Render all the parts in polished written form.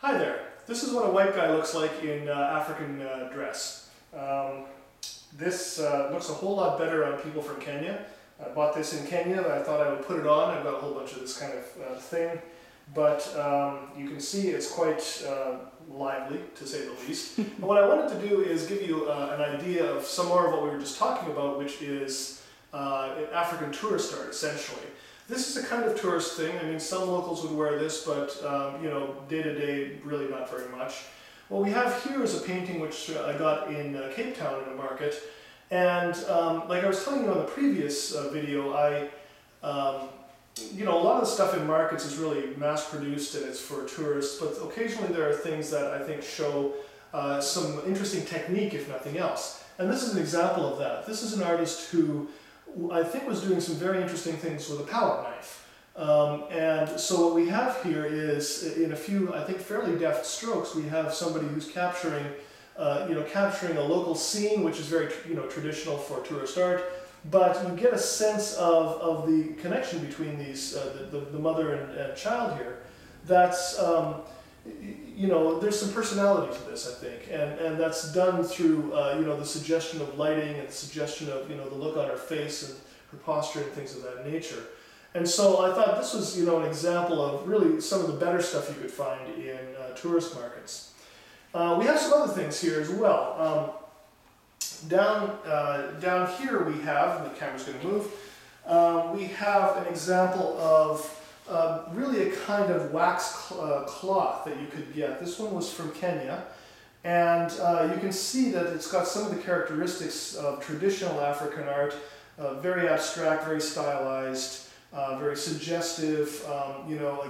Hi there. This is what a white guy looks like in African dress. This looks a whole lot better on people from Kenya. I bought this in Kenya, but I thought I would put it on. I've got a whole bunch of this kind of thing. But you can see it's quite lively, to say the least. And what I wanted to do is give you an idea of some more of what we were just talking about, which is African tourist art, essentially. This is a kind of tourist thing. I mean, some locals would wear this, but you know, day to day, really not very much. What we have here is a painting which I got in Cape Town in a market. And like I was telling you on the previous video, you know, a lot of the stuff in markets is really mass-produced and it's for tourists, but occasionally there are things that I think show some interesting technique, if nothing else. And this is an example of that. This is an artist who I think was doing some very interesting things with a palette knife. And so what we have here is, in a few, I think, fairly deft strokes, we have somebody who's capturing, capturing a local scene, which is very, traditional for tourist art. But you get a sense of the connection between these, the mother and child here. That's, there's some personality to this, I think, and that's done through, the suggestion of lighting and the suggestion of, the look on her face and her posture and things of that nature. And so I thought this was, an example of really some of the better stuff you could find in tourist markets. We have some other things here as well. Down here we have, and the camera's going to move, we have an example of really a kind of wax cloth that you could get. This one was from Kenya, and you can see that it's got some of the characteristics of traditional African art, very abstract, very stylized, very suggestive.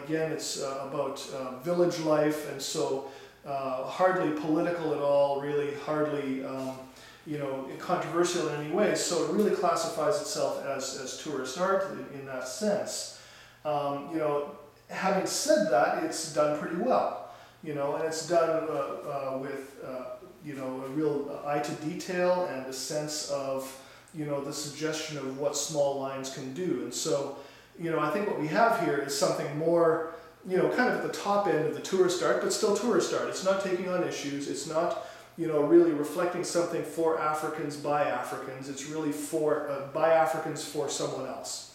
Again, it's about village life, and so hardly political at all, really hardly controversial in any way. So it really classifies itself as tourist art in that sense. Having said that, it's done pretty well, and it's done with, a real eye to detail and a sense of, the suggestion of what small lines can do. And so, I think what we have here is something more, kind of at the top end of the tourist art, but still tourist art. It's not taking on issues. It's not, really reflecting something for Africans by Africans. It's really for by Africans for someone else.